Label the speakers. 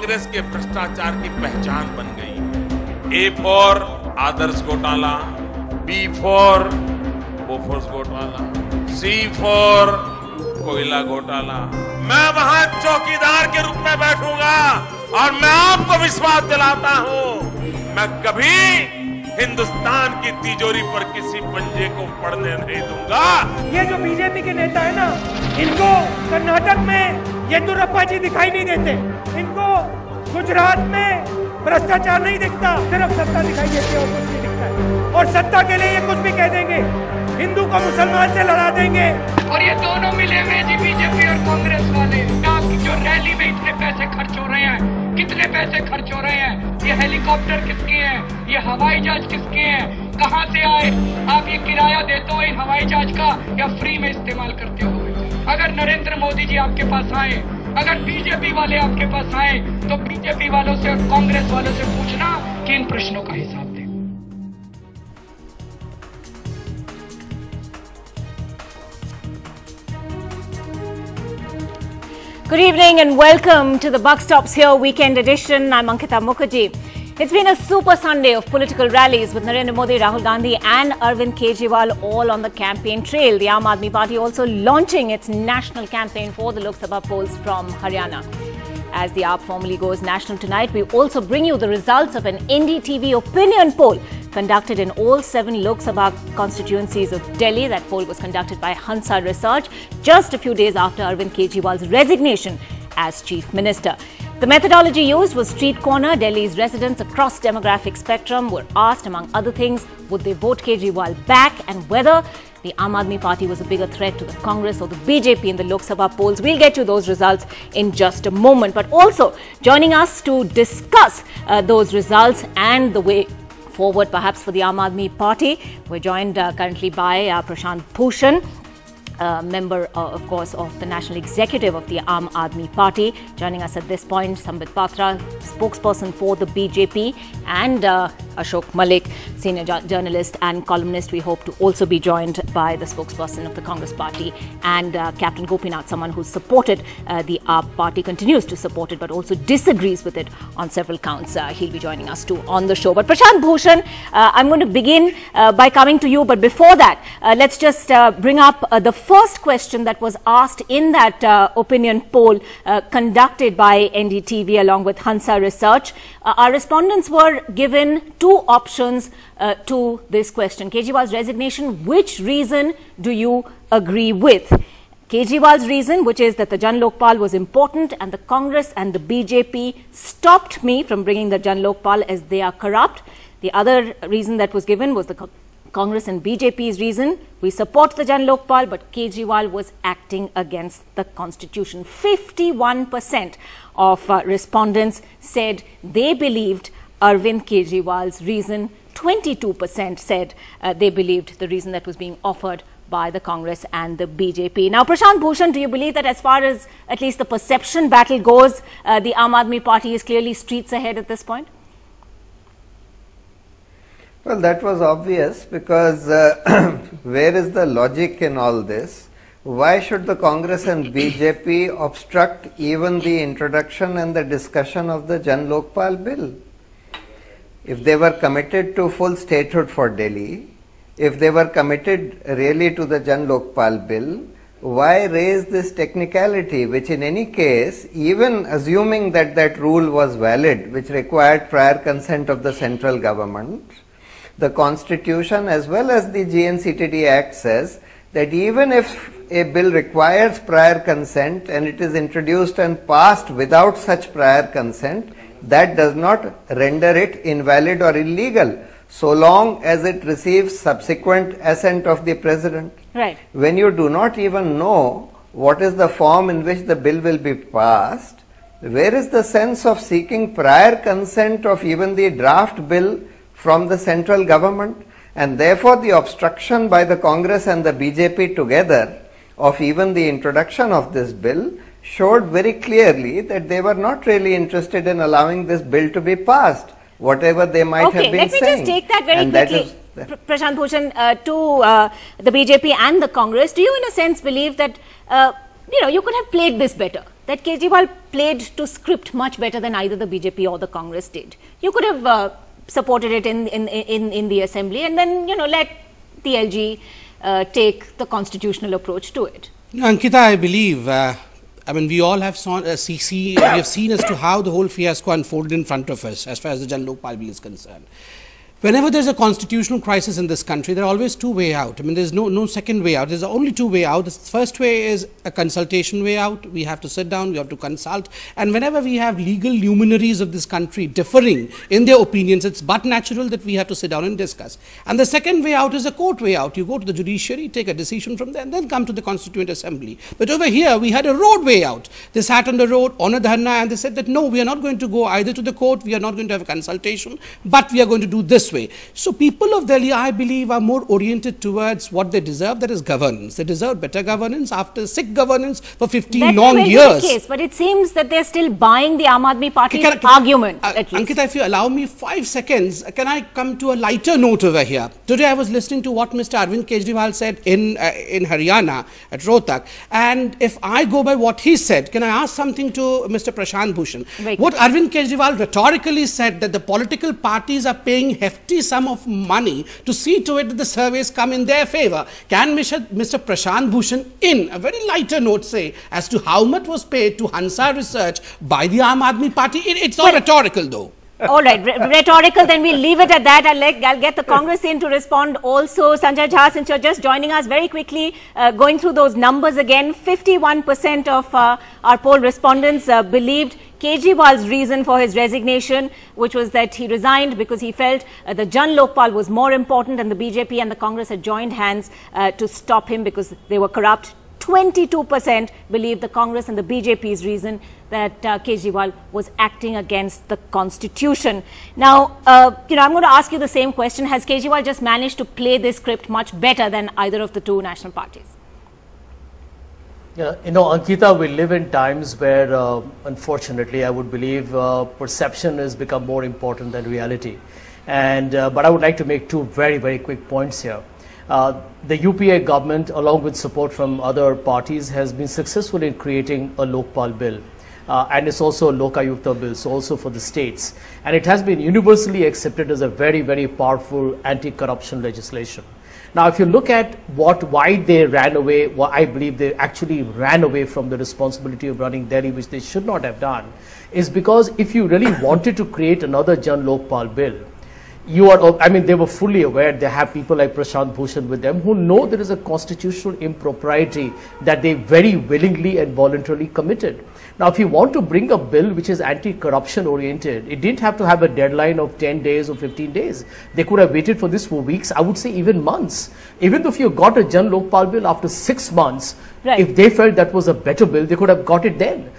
Speaker 1: कांग्रेस के भ्रष्टाचार की पहचान बन गई। ए फॉर आदर्श घोटाला, बी फॉर बोफोर्स घोटाला, सी फॉर कोयला घोटाला। मैं वहां चौकीदार के रूप में बैठूंगा और मैं आपको विश्वास दिलाता हूं, मैं कभी हिंदुस्तान की तिजोरी पर किसी पंजे को पड़ने नहीं दूंगा।
Speaker 2: ये जो बीजेपी के नेता है ना, इनको कर्नाटक में येदियुरप्पा जी दिखाई नहीं देते, इनको गुजरात में भ्रष्टाचार नहीं दिखता, सिर्फ सत्ता दिखाई देती है और कुछ नहीं दिखता है। और सत्ता के लिए ये कुछ भी कह देंगे, हिंदू को मुसलमान से लड़ा देंगे।
Speaker 3: और ये दोनों मिले हुए जी, बीजेपी और कांग्रेस वाले। आपकी जो रैली में इतने पैसे खर्च हो रहे हैं, कितने पैसे खर्च हो रहे हैं, ये हेलीकॉप्टर किसके हैं, ये हवाई जहाज किसके हैं, कहां से आए? आप ये किराया देते हो इन हवाई जहाज का या फ्री में इस्तेमाल करते हो? अगर नरेंद्र मोदी जी आपके पास आए, अगर बीजेपी वाले आपके पास आए, तो बीजेपी वालों से और कांग्रेस वालों से पूछना कि इन प्रश्नों का हिसाब दें।
Speaker 4: Good evening and welcome to the Buck Stops Here weekend edition. I'm Ankita Mukherjee. It's been a super Sunday of political rallies with Narendra Modi, Rahul Gandhi and Arvind Kejriwal all on the campaign trail. The Aam Aadmi Party also launching its national campaign for the Lok Sabha polls from Haryana. As the AAP formally goes national tonight, we also bring you the results of an NDTV opinion poll conducted in all 7 Lok Sabha constituencies of Delhi. That poll was conducted by Hansa Research just a few days after Arvind Kejriwal's resignation as Chief Minister. The methodology used was street corner. Delhi's residents across demographic spectrum were asked, among other things, would they vote Kejriwal back and whether the Aam Aadmi Party was a bigger threat to the Congress or the BJP in the Lok Sabha polls. We'll get you those results in just a moment. But also joining us to discuss those results and the way forward perhaps for the Aam Aadmi Party, we're joined currently by Prashant Bhushan, member, of course, of the National Executive of the Aam Aadmi Party. Joining us at this point, Sambit Patra, spokesperson for the BJP, and Ashok Malik, senior journalist and columnist. We hope to also be joined by the spokesperson of the Congress Party and Captain Gopinath, someone who's supported the AAP Party, continues to support it, but also disagrees with it on several counts. He'll be joining us too on the show. But Prashant Bhushan, I'm going to begin by coming to you. But before that, let's just bring up the first question that was asked in that opinion poll conducted by NDTV along with Hansa Research. Our respondents were given 2 options to this question. Kejriwal's resignation, which reason do you agree with? Kejriwal's reason, which is that the Jan Lokpal was important and the Congress and the BJP stopped me from bringing the Jan Lokpal as they are corrupt. The other reason that was given was the Congress and BJP's reason. We support the Jan Lokpal, but Kejriwal was acting against the constitution. 51% of respondents said they believed Arvind Kejriwal's reason. 22% said they believed the reason that was being offered by the Congress and the BJP. Now, Prashant Bhushan, do you believe that as far as at least the perception battle goes, the Aam Aadmi Party is clearly streets ahead at this point?
Speaker 5: Well, that was obvious because where is the logic in all this? Why should the Congress and BJP obstruct even the introduction and the discussion of the Jan Lokpal bill? If they were committed to full statehood for Delhi, if they were committed really to the Jan Lokpal bill, why raise this technicality, which in any case, even assuming that that rule was valid, which required prior consent of the central government, the Constitution as well as the GNCTD Act says that even if a bill requires prior consent and it is introduced and passed without such prior consent, that does not render it invalid or illegal, so long as it receives subsequent assent of the President.
Speaker 4: Right.
Speaker 5: When you do not even know what is the form in which the bill will be passed, where is the sense of seeking prior consent of even the draft bill from the central government? And therefore the obstruction by the Congress and the BJP together of even the introduction of this bill showed very clearly that they were not really interested in allowing this bill to be passed, whatever they might have been saying.
Speaker 4: Okay, let me just take that very quickly, Prashant Bhushan, to the BJP and the Congress. Do you in a sense believe that, you could have played this better? that Kejriwal played to script much better than either the BJP or the Congress did. You could have supported it in the assembly and then, let the LG take the constitutional approach to it.
Speaker 6: Ankita, I believe, we all have we have seen as to how the whole fiasco unfolded in front of us as far as the Jan Lokpal Bill is concerned. Whenever there's a constitutional crisis in this country, there are always two ways out. There's no second way out. There's only two ways out. The first way is a consultation way out. We have to sit down, we have to consult. And whenever we have legal luminaries of this country differing in their opinions, it's but natural that we have to sit down and discuss. And the second way out is a court way out. You go to the judiciary, take a decision from there, and then come to the Constituent Assembly. But over here, we had a road way out. They sat on the road on a dharna and they said that no, we are not going to go either to the court, we are not going to have a consultation, but we are going to do this way. So people of Delhi, I believe, are more oriented towards what they deserve, that is governance. They deserve better governance after sick governance for 15 long years. That may be the case,
Speaker 4: but it seems that they're still buying the Aam Aadmi Party argument.
Speaker 6: Ankita, if you allow me 5 seconds, can I come to a lighter note over here? Today I was listening to what Mr Arvind Kejriwal said in Haryana at Rohtak, and if I go by what he said, can I ask something to Mr Prashant Bhushan? What Arvind Kejriwal rhetorically said, that the political parties are paying hefty sum of money to see to it that the surveys come in their favor. Can Mr Prashant Bhushan, in a very lighter note, say as to how much was paid to Hansa Research by the Aam Aadmi Party? It's not rhetorical though.
Speaker 4: All right, rhetorical, then we'll leave it at that. I'll get the Congress in to respond also. Sanjay Jha, since you're just joining us, very quickly, going through those numbers again, 51% of our poll respondents believed Kejriwal's reason for his resignation, which was that he resigned because he felt the Jan Lokpal was more important and the BJP and the Congress had joined hands to stop him because they were corrupt. 22% believe the Congress and the BJP's reason that Kejriwal was acting against the constitution. Now, I'm going to ask you the same question. Has Kejriwal just managed to play this script much better than either of the two national parties?
Speaker 7: Yeah, Ankita, we live in times where, unfortunately, I would believe perception has become more important than reality. And but I would like to make two very, very quick points here. The UPA government, along with support from other parties, has been successful in creating a Lokpal bill. And it's also a Lokayukta bill, so also for the states. And it has been universally accepted as a very, very powerful anti-corruption legislation. Now, if you look at why they ran away, I believe they actually ran away from the responsibility of running Delhi, which they should not have done, is because if you really wanted to create another Jan Lokpal bill, they were fully aware. They have people like Prashant Bhushan with them who know there is a constitutional impropriety that they very willingly and voluntarily committed. Now, if you want to bring a bill which is anti-corruption oriented, it didn't have to have a deadline of 10 days or 15 days. They could have waited for this for weeks, I would say even months. Even if you got a Jan Lokpal bill after 6 months, if they felt that was a better bill, they could have got it then.